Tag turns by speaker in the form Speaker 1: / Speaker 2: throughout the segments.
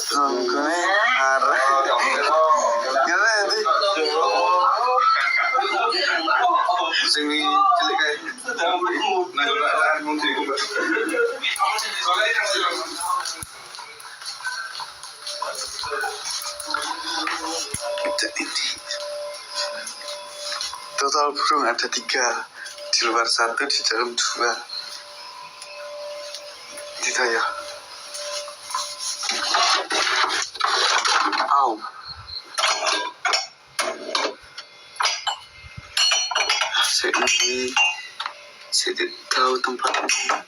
Speaker 1: Sungguhnya arah. Gimana nanti? Sini cilik kayak. Nah, lahan mungkin juga. Ini total burung ada 3, di luar 1, di dalam 2. Gitu ya. Au. Saya tidak tahu tempatnya.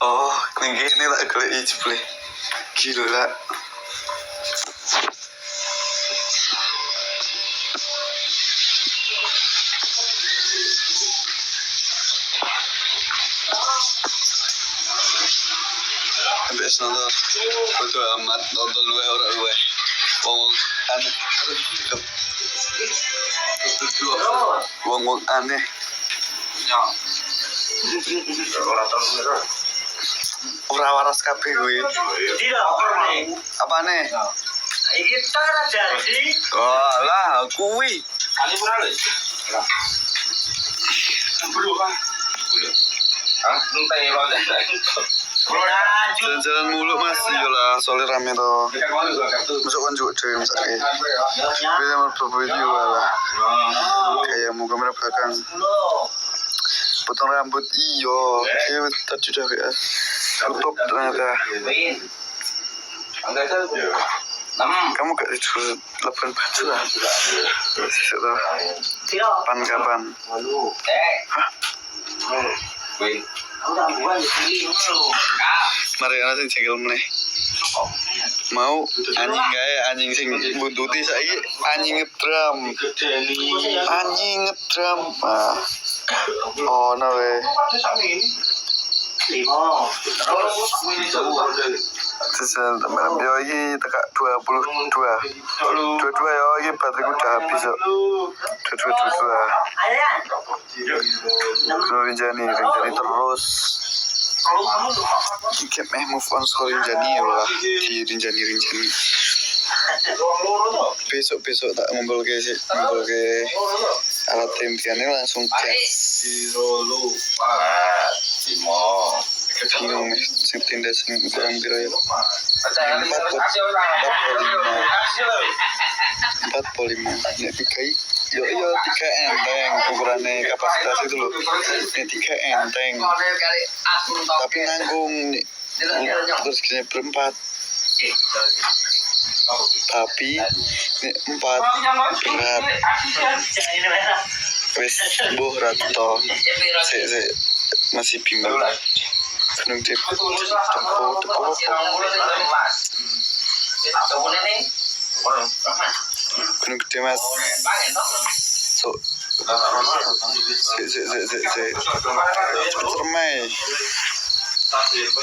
Speaker 1: Oh, ini lah kalau boleh. Gila. Habis nonton foto amat nonton luwe orang luwe. Wong aneh. Ya. Ora waras kabeh kuwi. Apa nih?
Speaker 2: Iki cara jadi.
Speaker 1: Oh, lah kuwi.
Speaker 2: Ani pura lho. Belum kan? Hah? Entai lo
Speaker 1: Jalan-jalan mulu mas, iyalah soalnya rame toh. Masuk kan juga deh misalnya. Bisa mau video lah. Kayak mau kamera belakang. Potong rambut iyo. Iya tadi udah ya. Tutup ternyata. Kamu gak disuruh lepas baju lah. Setelah pan kapan? Hah? Mari ana sing jengkel meneh. Mau anjing gawe anjing sing buntuti saiki anjing ngedram. Anjing ngedram. Oh no we. Sesuai teman yo iki tekak 22. 22 yo iki bateraiku udah habis kok. 22. Rinjani terus. Jika move on soal Rinjani ya lah di Rinjani. Besok tak ngumpul ke alat impiannya langsung gas. Bingung nih, sing tindas sing kurang biro ya. 45. Nek dikai yo 3 enteng ukurannya kapasitas itu loh. Nek 3 enteng. Tapi nanggung terus kena berempat. Tapi nek 4 berat. Wes boh rato. Saya masih bingung. Gunung Tepuk. Gunung Gede mas. So. Cermai.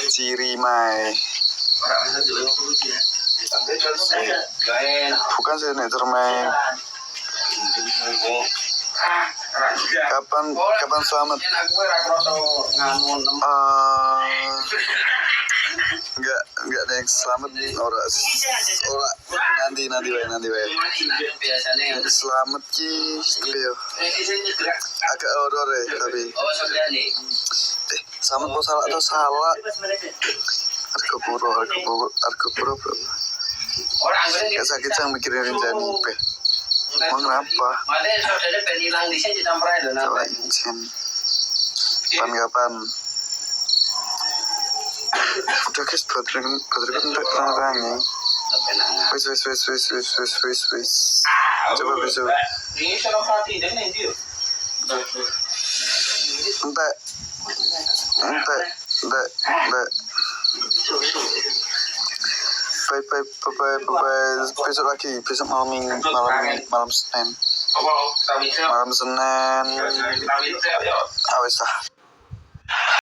Speaker 1: Cirimai. Bukan saya nek Cermai. Kapan selamat? Enggak ada yang selamat ora nanti wae. Selamat ki yo. Agak horor ya tapi. Selamat kok salah atau salah? Argo puro. Gak sakit sang mikirin Rinjani pe. Emang kenapa? Coba izin. Kapan? Udah guys, baterai untuk terang-terangnya. Wis. Coba besok. Entek. Bye. Besok malam Senin. Awes lah.